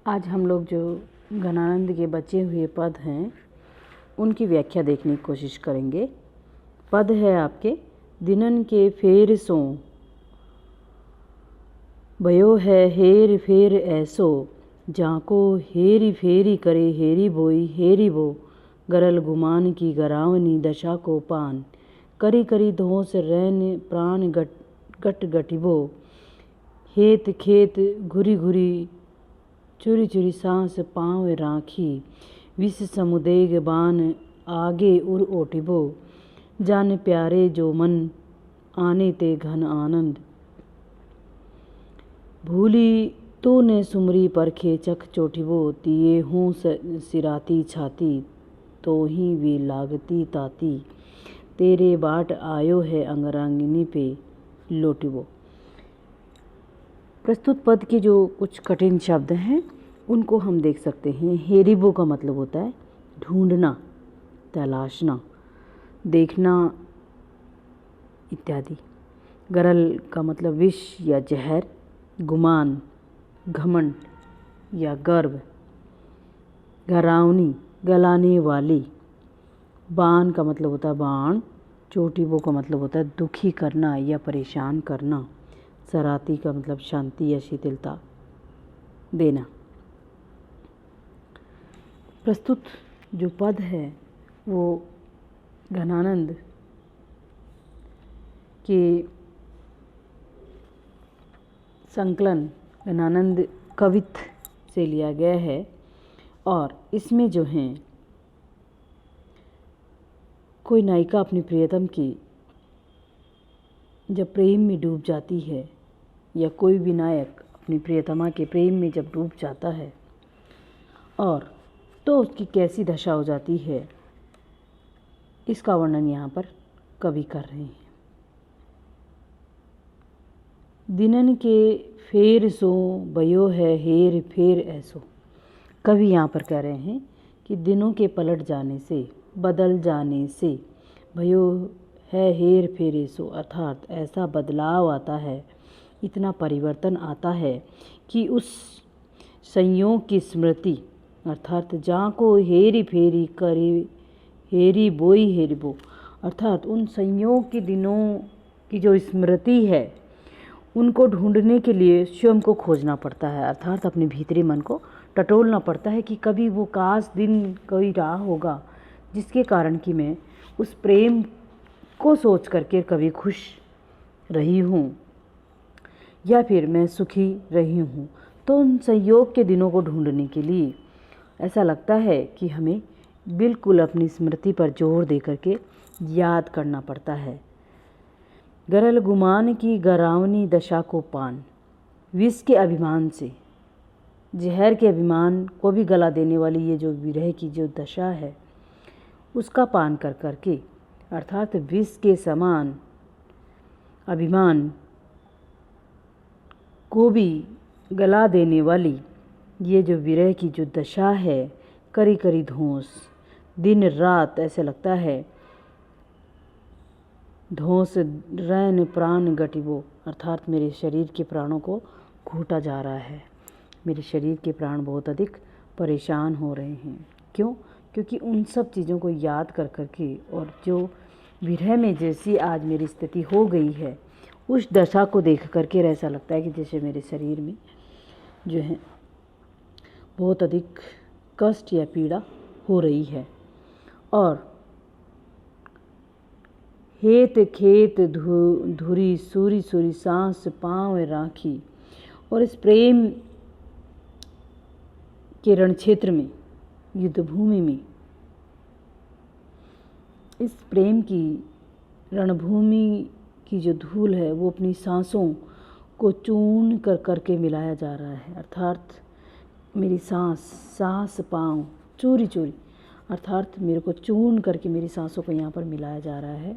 आज हम लोग जो घनानंद के बचे हुए पद हैं उनकी व्याख्या देखने की कोशिश करेंगे। पद है आपके, दिनन के फेर सो भयो है हेर फेर ऐसो, जाको हेरी फेरी करे हेरी बोई हेरी बो, गरल गुमान की गरावनी दशा को पान, करी करी धोस रैन प्राण गट गटिबो, हेत खेत घुरी घुरी चुरी चुरी सांस पाँव राखी, विष समुदेग बान आगे उर ओटिबो, जान प्यारे जो मन आने ते घन आनंद, भूली तो ने सुमरी परखे चख चोटिबो, तिये हूँ सिराती छाती तो ही वे लागती ताती, तेरे बाट आयो है अंगरांगिनी पे लोटिबो। प्रस्तुत पद के जो कुछ कठिन शब्द हैं उनको हम देख सकते हैं। हेरिबो का मतलब होता है ढूंढना, तलाशना, देखना इत्यादि। गरल का मतलब विष या जहर, गुमान घमंड या गर्व, घरावनी गलाने वाली, बान का मतलब होता है बाण, चोटिबो का मतलब होता है दुखी करना या परेशान करना, सराती का मतलब शांति या शीतलता देना। प्रस्तुत जो पद है वो घनानंद के संकलन घनानंद कवित्त से लिया गया है और इसमें जो हैं कोई नायिका अपनी प्रियतम की जब प्रेम में डूब जाती है या कोई भी नायक अपनी प्रियतमा के प्रेम में जब डूब जाता है और तो उसकी कैसी दशा हो जाती है, इसका वर्णन यहाँ पर कवि कर रहे हैं। दिनन के फेर सो भयो है हेर फेर ऐसो, कवि यहाँ पर कह रहे हैं कि दिनों के पलट जाने से, बदल जाने से, भयो है हेर फेर ऐसो, अर्थात ऐसा बदलाव आता है, इतना परिवर्तन आता है कि उस संयोग की स्मृति अर्थात जहाँ को हेरी फेरी करे हेरी बोई हेरी बो, अर्थात उन संयोग के दिनों की जो स्मृति है उनको ढूंढने के लिए स्वयं को खोजना पड़ता है, अर्थात अपने भीतरी मन को टटोलना पड़ता है कि कभी वो काश दिन कोई रहा होगा जिसके कारण कि मैं उस प्रेम को सोच करके कभी खुश रही हूँ या फिर मैं सुखी रही हूँ। तो उन संयोग के दिनों को ढूंढने के लिए ऐसा लगता है कि हमें बिल्कुल अपनी स्मृति पर जोर दे करके याद करना पड़ता है। गरल गुमान की गरावनी दशा को पान, विष के अभिमान से, जहर के अभिमान को भी गला देने वाली ये जो विरह की जो दशा है उसका पान कर करके, अर्थात विष के समान अभिमान को भी गला देने वाली ये जो विरह की जो दशा है, करी करी धोंस, दिन रात ऐसे लगता है धोंस रैन प्राण गटिबो, अर्थात मेरे शरीर के प्राणों को घूटा जा रहा है, मेरे शरीर के प्राण बहुत अधिक परेशान हो रहे हैं। क्यों? क्योंकि उन सब चीज़ों को याद कर करके और जो विरह में जैसी आज मेरी स्थिति हो गई है उस दशा को देख करके ऐसा लगता है कि जैसे मेरे शरीर में जो है बहुत अधिक कष्ट या पीड़ा हो रही है। और हेत खेत धुरी सूरी सूरी सांस पाँव राखी, और इस प्रेम के रण क्षेत्र में, युद्ध भूमि में, इस प्रेम की रणभूमि की जो धूल है वो अपनी सांसों को चूर्ण कर करके मिलाया जा रहा है, अर्थात मेरी सांस पाँव चोरी चोरी, अर्थात मेरे को चूर्ण करके मेरी सांसों को यहाँ पर मिलाया जा रहा है।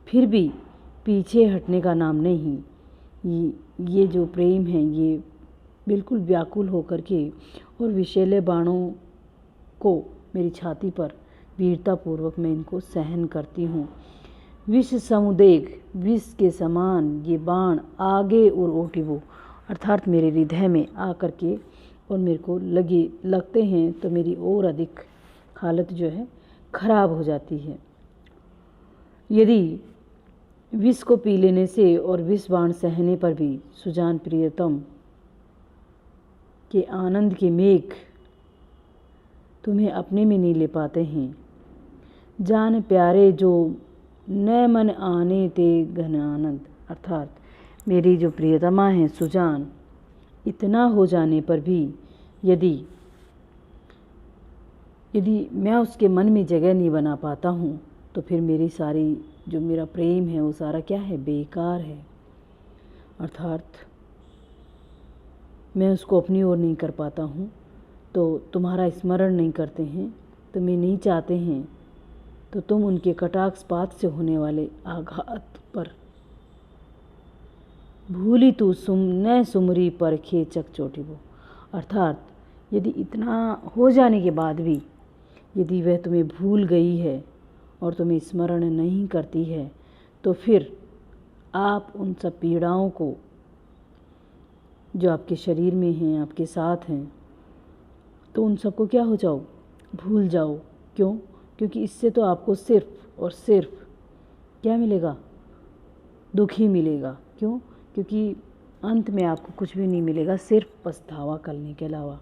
फिर भी पीछे हटने का नाम नहीं, ये जो प्रेम है ये बिल्कुल व्याकुल होकर के और विषैले बाणों को मेरी छाती पर वीरतापूर्वक मैं इनको सहन करती हूँ। विष समुदेग, विष के समान ये बाण आगे और ओटिबो, अर्थात मेरे हृदय में आकर के और मेरे को लगते हैं तो मेरी और अधिक हालत जो है खराब हो जाती है। यदि विष को पी लेने से और विष बाण सहने पर भी सुजान प्रियतम के आनंद के मेघ तुम्हें अपने में नहीं ले पाते हैं, जान प्यारे जो न मन आने ते घन आनंद, अर्थात मेरी जो प्रियतमा है सुजान, इतना हो जाने पर भी यदि मैं उसके मन में जगह नहीं बना पाता हूँ तो फिर मेरी सारी जो मेरा प्रेम है वो सारा क्या है, बेकार है। अर्थात मैं उसको अपनी ओर नहीं कर पाता हूँ, तो तुम्हारा स्मरण नहीं करते हैं, तुम्हें नहीं चाहते हैं, तो तुम उनके कटाक्षपात से होने वाले आघात पर भूली तू न सुमरी पर खे चक चोटी वो। अर्थात यदि इतना हो जाने के बाद भी यदि वह तुम्हें भूल गई है और तुम्हें स्मरण नहीं करती है, तो फिर आप उन सब पीड़ाओं को जो आपके शरीर में हैं, आपके साथ हैं, तो उन सबको क्या हो जाओ, भूल जाओ। क्यों? क्योंकि इससे तो आपको सिर्फ और सिर्फ क्या मिलेगा, दुख ही मिलेगा। क्यों? क्योंकि अंत में आपको कुछ भी नहीं मिलेगा, सिर्फ पछतावा करने के अलावा।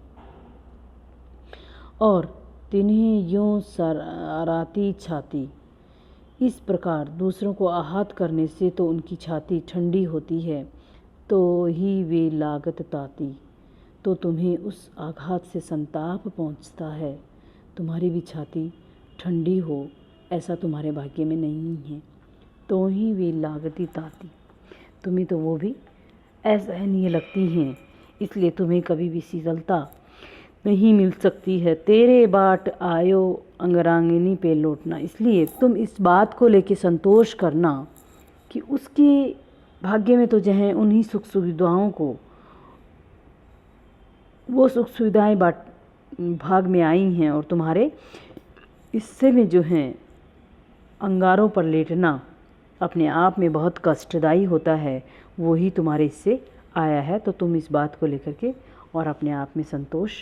और तिन्हें यूं सराती छाती, इस प्रकार दूसरों को आहत करने से तो उनकी छाती ठंडी होती है, तो ही वे लागत ताती, तो तुम्हें उस आघात से संताप पहुंचता है। तुम्हारी भी छाती ठंडी हो ऐसा तुम्हारे भाग्य में नहीं है, तो ही वे लागती ताती, तुम्हें तो वो भी असहनीय लगती हैं, इसलिए तुम्हें कभी भी शीतलता नहीं मिल सकती है। तेरे बाट आयो अंगरांगिनी पे लौटना, इसलिए तुम इस बात को लेके संतोष करना कि उसके भाग्य में तो जो है उन्हीं सुख सुविधाओं को, वो सुख सुविधाएं भाग में आई हैं, और तुम्हारे हिस्से में जो हैं अंगारों पर लेटना अपने आप में बहुत कष्टदायी होता है, वो ही तुम्हारे हिस्से आया है। तो तुम इस बात को लेकर के और अपने आप में संतोष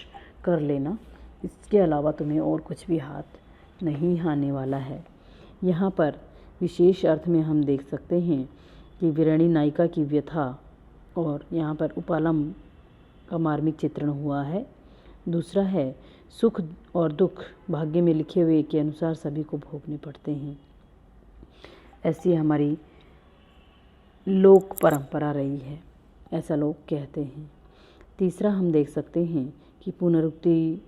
कर लेना, इसके अलावा तुम्हें और कुछ भी हाथ नहीं आने वाला है। यहाँ पर विशेष अर्थ में हम देख सकते हैं कि वीरणी नायिका की व्यथा, और यहाँ पर उपालम का मार्मिक चित्रण हुआ है। दूसरा है सुख और दुख भाग्य में लिखे हुए के अनुसार सभी को भोगने पड़ते हैं, ऐसी हमारी लोक परंपरा रही है, ऐसा लोग कहते हैं। तीसरा हम देख सकते हैं कि पुनरुक्ति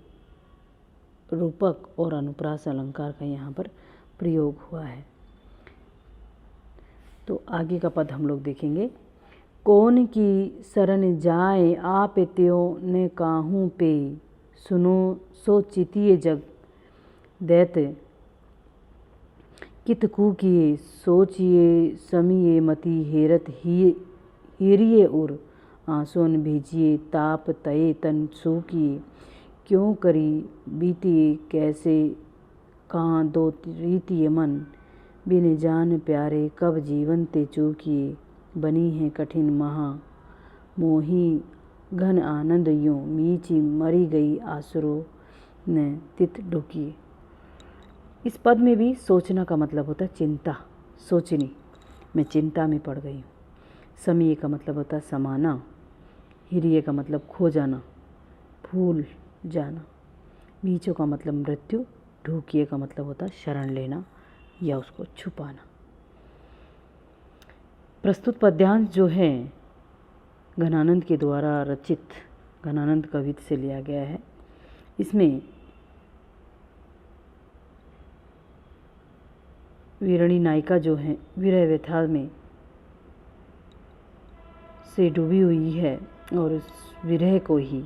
रूपक और अनुप्रास अलंकार का यहाँ पर प्रयोग हुआ है। तो आगे का पद हम लोग देखेंगे। कौन की शरण जाए आप त्यों ने काहूँ पे, सुनो सो चितिए जग दैत कित कू किए, सोचिए समिए मति हेरत हीरिए उर, आंसुन भेजिए ताप तये तन सूकिए, क्यों करी बीतिए कैसे कहाँ दो रीतिए मन, बिन जान प्यारे कब जीवन ते चूकिए, बनी है कठिन महा मोही घन आनंद यूं, मीची मरी गई आसुरों ने तित ढुकिए। इस पद में भी सोचना का मतलब होता है चिंता, सोचनी, मैं चिंता में पड़ गई हूँ। समय का मतलब होता है समाना, हिरिय का मतलब खो जाना, भूल जाना, बीचों का मतलब मृत्यु, ढूकिए का मतलब होता है शरण लेना या उसको छुपाना। प्रस्तुत पद्यांश जो है घनानंद के द्वारा रचित घनानंद कवित्त से लिया गया है। इसमें वीरणी नायिका जो है विरह व्यथा में से डूबी हुई है, और उस विरह को ही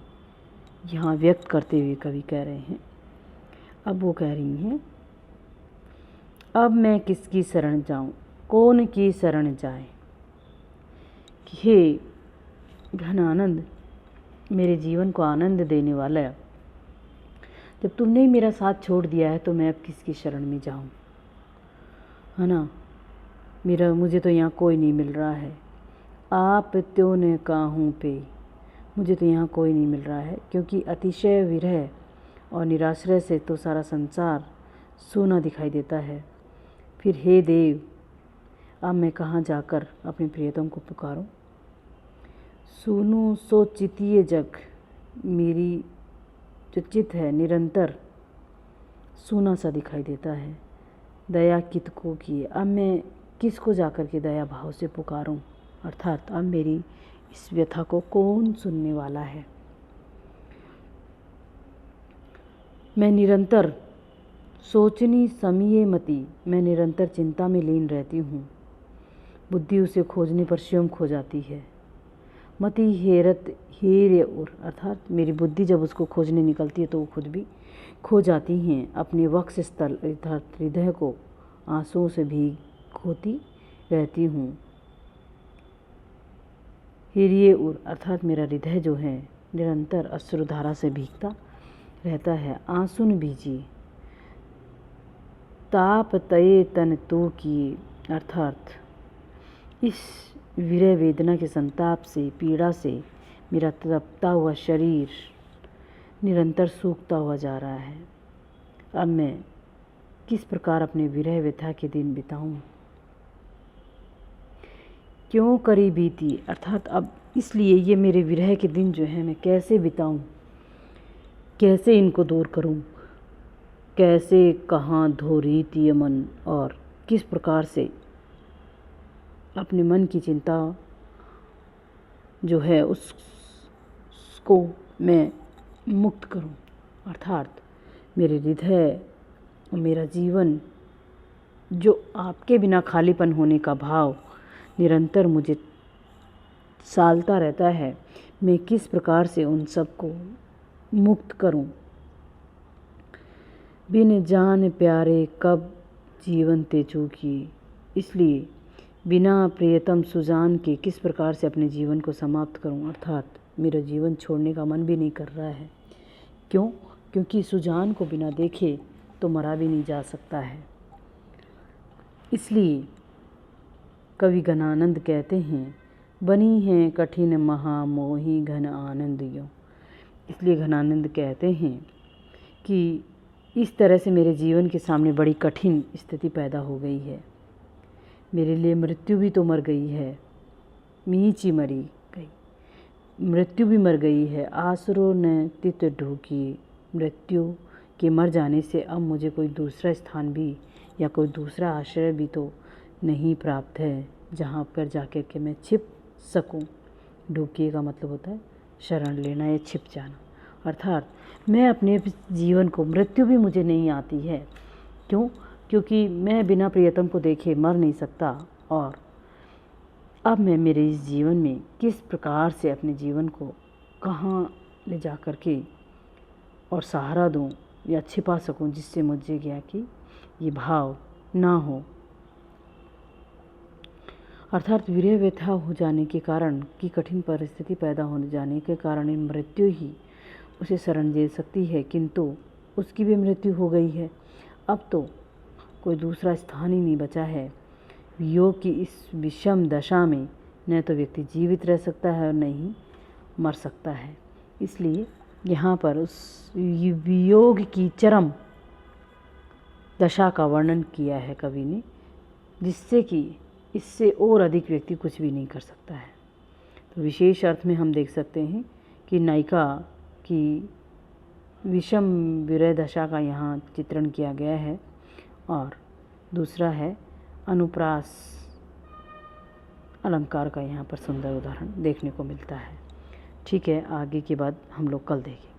यहाँ व्यक्त करते हुए कवि कह रहे हैं। अब वो कह रही हैं, अब मैं किसकी शरण जाऊँ, कौन की शरण जाए। हे घनानंद, मेरे जीवन को आनंद देने वाला, जब तुमने ही मेरा साथ छोड़ दिया है तो मैं अब किसकी शरण में जाऊँ, है ना। मुझे तो यहाँ कोई नहीं मिल रहा है। आप त्यों ने काहूँ पे, मुझे तो यहाँ कोई नहीं मिल रहा है, क्योंकि अतिशय विरह और निराश्रय से तो सारा संसार सूना दिखाई देता है। फिर हे देव, अब मैं कहाँ जाकर अपने प्रियतम को पुकारूं? सुनो सो चितिए जग, मेरी जो चित है निरंतर सूना सा दिखाई देता है। दया कितको की, अब मैं किसको जाकर के दया भाव से पुकारूं? अर्थात अब मेरी इस व्यथा को कौन सुनने वाला है? मैं निरंतर सोचनी समिये मति, मैं निरंतर चिंता में लीन रहती हूँ। बुद्धि उसे खोजने पर स्वयं खो जाती है। मति हेरत हेर्य उर, अर्थात मेरी बुद्धि जब उसको खोजने निकलती है तो वो खुद भी खो जाती हैं। अपने वक्ष स्थल अर्थात हृदय को आंसुओं से भीग होती रहती हूँ। हेर्य उर, अर्थात मेरा हृदय जो है निरंतर अश्रुधारा से भीगता रहता है। आंसू न भीजिए, ताप तये तन तो किए, अर्थात इस विरह वेदना के संताप से, पीड़ा से मेरा तड़पता हुआ शरीर निरंतर सूखता हुआ जा रहा है। अब मैं किस प्रकार अपने विरह व्यथा के दिन बिताऊं? क्यों करी बीती, अर्थात अब इसलिए ये मेरे विरह के दिन जो है मैं कैसे बिताऊं, कैसे इनको दूर करूं, कैसे कहाँ धोरीती मन, और किस प्रकार से अपने मन की चिंता जो है उसको मैं मुक्त करूं। अर्थात मेरे हृदय और मेरा जीवन जो आपके बिना खालीपन होने का भाव निरंतर मुझे सालता रहता है, मैं किस प्रकार से उन सब को मुक्त करूं। बिन जान प्यारे कब जीवन तेजू की, इसलिए बिना प्रियतम सुजान के किस प्रकार से अपने जीवन को समाप्त करूं। अर्थात मेरा जीवन छोड़ने का मन भी नहीं कर रहा है। क्यों? क्योंकि सुजान को बिना देखे तो मरा भी नहीं जा सकता है। इसलिए कवि घनानंद कहते हैं, बनी है कठिन महामोही घन आनंद यो। इसलिए घनानंद कहते हैं कि इस तरह से मेरे जीवन के सामने बड़ी कठिन स्थिति पैदा हो गई है। मेरे लिए मृत्यु भी तो मर गई है, मीची मरी गई, मृत्यु भी मर गई है। आसरो न तित ढूकी, मृत्यु के मर जाने से अब मुझे कोई दूसरा स्थान भी या कोई दूसरा आश्रय भी तो नहीं प्राप्त है जहाँ पर जाकर के मैं छिप सकूं। ढूकी का मतलब होता है शरण लेना या छिप जाना। अर्थात मैं अपने जीवन को, मृत्यु भी मुझे नहीं आती है। क्यों? क्योंकि मैं बिना प्रियतम को देखे मर नहीं सकता। और अब मैं मेरे इस जीवन में किस प्रकार से अपने जीवन को कहाँ ले जा कर के और सहारा दूं या छिपा सकूं, जिससे मुझे क्या कि ये भाव ना हो। अर्थात विरह व्यथा हो जाने के कारण की कठिन परिस्थिति पैदा हो जाने के कारण मृत्यु ही उसे शरण दे सकती है, किंतु उसकी भी मृत्यु हो गई है। अब तो कोई दूसरा स्थान ही नहीं बचा है। वियोग की इस विषम दशा में न तो व्यक्ति जीवित रह सकता है और न ही मर सकता है। इसलिए यहाँ पर उस वियोग की चरम दशा का वर्णन किया है कवि ने, जिससे कि इससे और अधिक व्यक्ति कुछ भी नहीं कर सकता है। तो विशेष अर्थ में हम देख सकते हैं कि नायिका की विषम विरह दशा का यहाँ चित्रण किया गया है। और दूसरा है अनुप्रास अलंकार का यहाँ पर सुंदर उदाहरण देखने को मिलता है। ठीक है, आगे की बात हम लोग कल देखेंगे।